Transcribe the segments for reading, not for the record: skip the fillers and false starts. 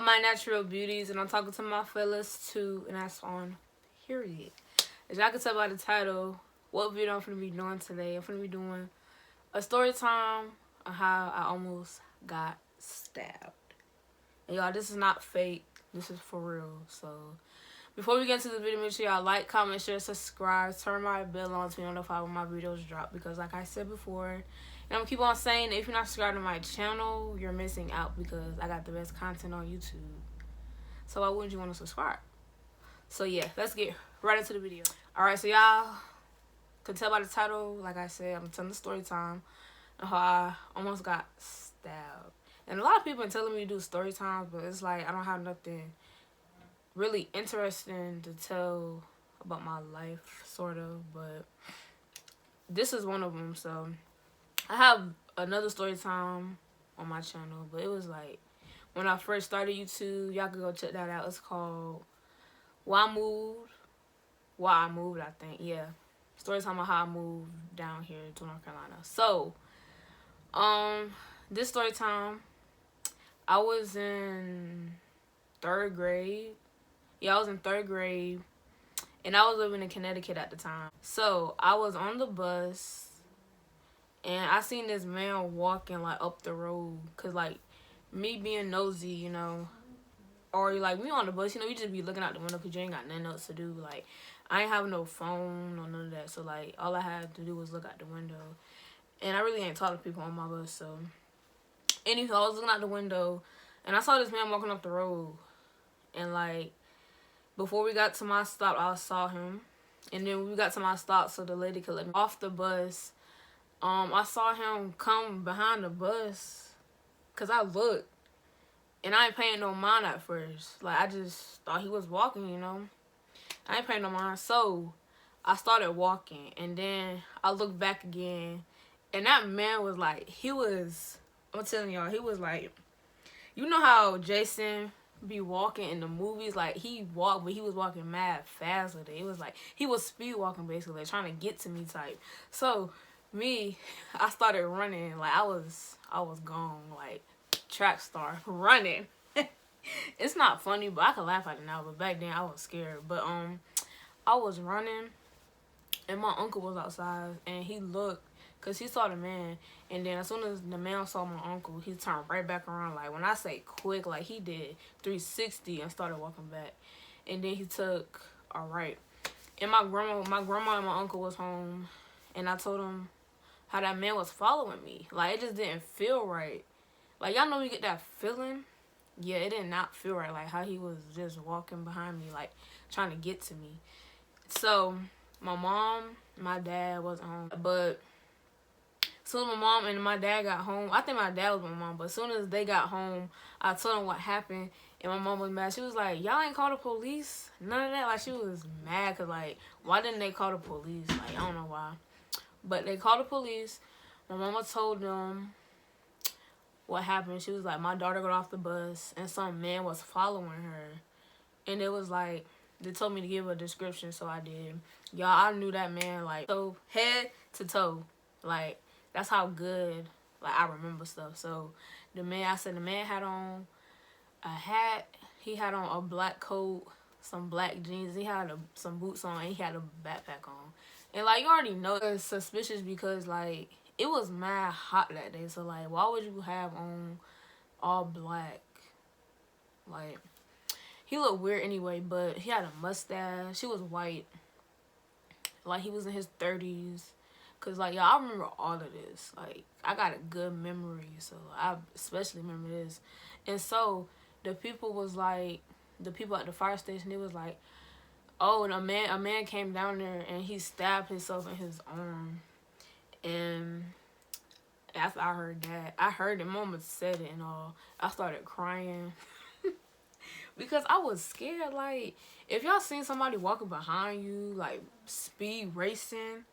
my natural beauties, and I'm talking to my fellas too, and that's on period. As y'all can tell by the title, what video I'm finna be doing today, I'm finna be doing a story time on how I almost got stabbed. And y'all, this is not fake, this is for real. So before we get into the video, make sure y'all like, comment, share, subscribe, turn my bell on to be notified when my videos drop, because like I said before, and I'm gonna keep on saying, if you're not subscribed to my channel, you're missing out, because I got the best content on YouTube. So why wouldn't you want to subscribe? So yeah, let's get right into the video. Alright, so y'all can tell by the title, like I said, I'm telling the story time and how I almost got stabbed. And a lot of people been telling me to do story times, but it's like I don't have nothing really interesting to tell about my life, sort of. But this is one of them. So I have another story time on my channel, but it was like when I first started YouTube. Y'all can go check that out. It's called Why I Moved, I think. Yeah, story time on how I moved down here to North Carolina. So this story time, I was in 3rd grade. Yeah, I was in 3rd grade, and I was living in Connecticut at the time. So I was on the bus, and I seen this man walking like up the road, cause like me being nosy, you know, or like we on the bus, you know, you just be looking out the window cause you ain't got nothing else to do. Like I ain't having no phone or none of that, so like all I had to do was look out the window, and I really ain't talk to people on my bus. So anywho, I was looking out the window, and I saw this man walking up the road, and like before we got to my stop, I saw him, and then when we got to my stop, so the lady could let me off the bus. I saw him come behind the bus, cause I looked, and I ain't paying no mind at first. Like I just thought he was walking, you know. I ain't paying no mind, so I started walking, and then I looked back again, and that man was like, I'm telling y'all, he was like, you know how Jason be walking in the movies, like he walked, but he was walking mad fast with it. It was like he was speed walking, basically, like, trying to get to me type. So me, I started running, like I was gone, like track star running. It's not funny, but I can laugh at it now, but back then I was scared. But I was running, and my uncle was outside, and he looked, cause he saw the man, and then as soon as the man saw my uncle, he turned right back around. Like when I say quick, like he did 360 and started walking back, and then he took a right. And my grandma and my uncle was home, and I told them how that man was following me. Like it just didn't feel right. Like y'all know you get that feeling. Yeah, it did not feel right. Like how he was just walking behind me, like trying to get to me. So my mom, my dad was home, but soon as my mom and my dad got home, I think my dad was my mom, but as soon as they got home, I told them what happened, and my mom was mad. She was like, y'all ain't call the police? None of that. Like, she was mad, because, like, why didn't they call the police? Like, I don't know why. But they called the police. My mama told them what happened. She was like, my daughter got off the bus, and some man was following her. And it was like, they told me to give a description, so I did. Y'all, I knew that man, like, so head to toe. Like, that's how good, like, I remember stuff. So the man had on a hat. He had on a black coat, some black jeans. He had some boots on, and he had a backpack on. And, like, you already know it's suspicious, because, like, it was mad hot that day. So, like, why would you have on all black? Like, he looked weird anyway, but he had a mustache. He was white. Like, he was in his 30s. Because, like, y'all, I remember all of this. Like, I got a good memory, so I especially remember this. And so, the people was like, the people at the fire station, it was like, oh, and a man came down there, and he stabbed himself in his arm. And after I heard that, I heard it, Mama said it and all, I started crying. Because I was scared. Like, if y'all seen somebody walking behind you, like, speed racing,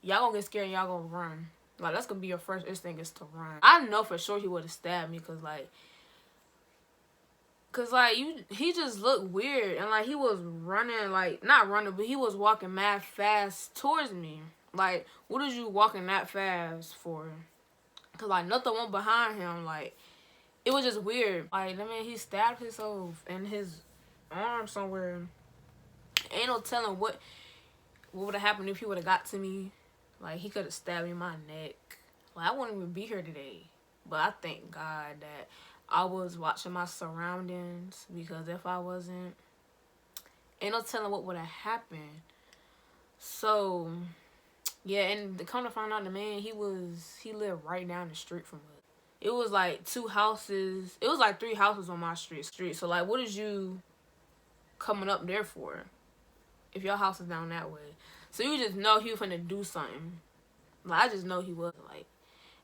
y'all gonna get scared and y'all gonna run. Like, that's gonna be your first instinct, is to run. I know for sure he would have stabbed me, because, like, he just looked weird. And, like, he was running, like, not running, but he was walking mad fast towards me. Like, what is you walking that fast for? Because, like, nothing went behind him. Like, it was just weird. Like, I mean, he stabbed himself in his arm somewhere. Ain't no telling what would have happened if he would have got to me. Like, he could have stabbed me in my neck. Like, I wouldn't even be here today. But I thank God that I was watching my surroundings, because if I wasn't, ain't no telling what would have happened. So, yeah, and to come to find out, the man, he lived right down the street from us. It was like 2 houses. It was like 3 houses on my street. So, like, what is you coming up there for if your house is down that way? So you just know he was finna do something. Like, I just know he was, like.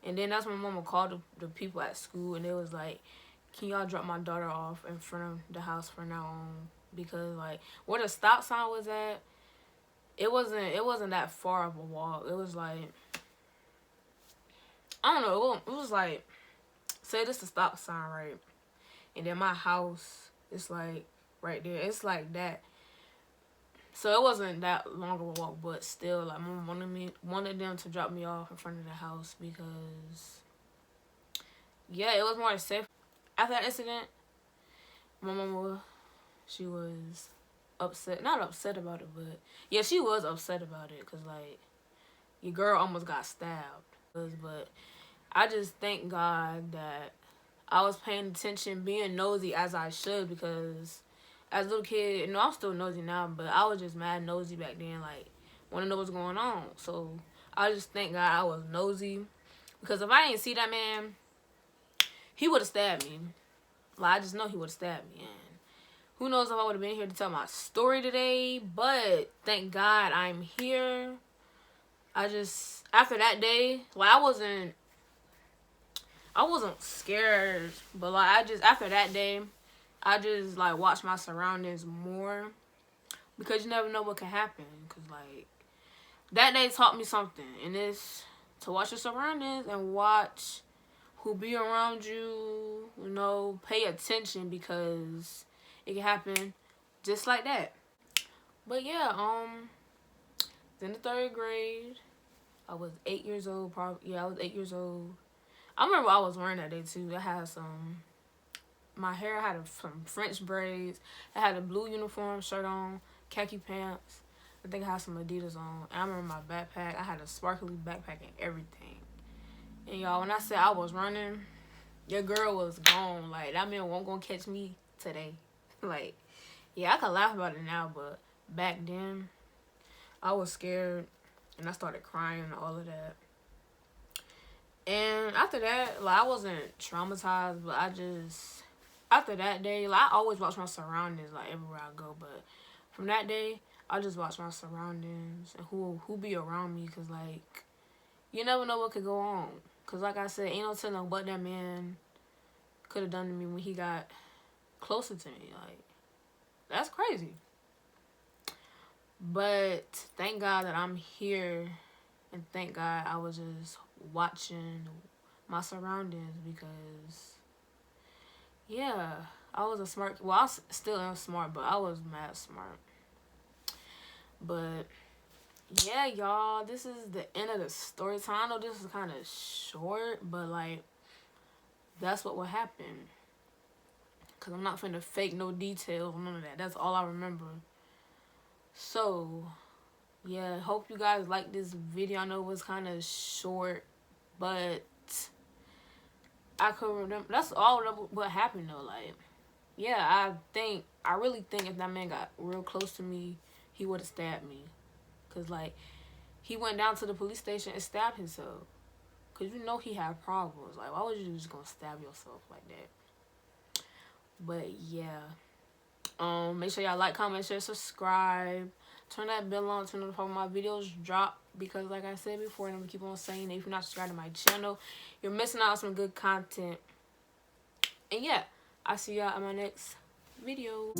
And then that's when mama called the people at school, and they was like, can y'all drop my daughter off in front of the house from now on? Because, like, where the stop sign was at, it wasn't that far of a walk. It was like, I don't know, it was like, say this is the stop sign, right? And then my house is like right there. It's like that. So it wasn't that long of a walk, but still, like, mom wanted them to drop me off in front of the house because, yeah, it was more safe. After that incident, my mama, she was upset. Not upset about it, but, yeah, she was upset about it because, like, your girl almost got stabbed. But I just thank God that I was paying attention, being nosy as I should, because as a little kid, I'm still nosy now, but I was just mad nosy back then, like, want to know what's going on. So I just thank God I was nosy, because if I didn't see that man, he would have stabbed me. Like, I just know he would have stabbed me, and who knows if I would have been here to tell my story today, but thank God I'm here. After that day, like, I wasn't scared, but, like, after that day, I just, like, watch my surroundings more, because you never know what could happen. Because, like, that day taught me something, and it's to watch your surroundings and watch who be around you, pay attention, because it can happen just like that. But, yeah, in the 3rd grade, I was 8 years old, probably. Yeah, I was 8 years old. I remember what I was wearing that day, too. I had my hair had some French braids. I had a blue uniform shirt on, khaki pants. I think I had some Adidas on. And I remember my backpack. I had a sparkly backpack and everything. And, y'all, when I said I was running, your girl was gone. Like, that man won't gonna catch me today. Like, yeah, I can laugh about it now, but back then, I was scared. And I started crying and all of that. And after that, like, I wasn't traumatized, but after that day, like, I always watch my surroundings, like, everywhere I go, but from that day, I just watch my surroundings and who be around me, because, like, you never know what could go on, because, like I said, ain't no telling what that man could have done to me when he got closer to me. Like, that's crazy. But thank God that I'm here, and thank God I was just watching my surroundings, because, yeah, I was a smart, well, I still am smart, but I was mad smart. But, yeah, y'all, this is the end of the story time. I know this is kind of short, but, like, that's what would happen, because I'm not finna fake no details, none of that. That's all I remember. So, yeah, hope you guys like this video. I know it was kind of short, but I could remember. That's all what happened, though. Like, yeah, I really think if that man got real close to me, he would have stabbed me. Because, like, he went down to the police station and stabbed himself. Because you know he had problems. Like, why would you just gonna stab yourself like that? But, yeah. Make sure y'all like, comment, share, subscribe. Turn that bell on, turn on when my videos drop, because like I said before, and I'm gonna keep on saying it, if you're not subscribed to my channel, you're missing out on some good content. And yeah, I'll see y'all in my next video.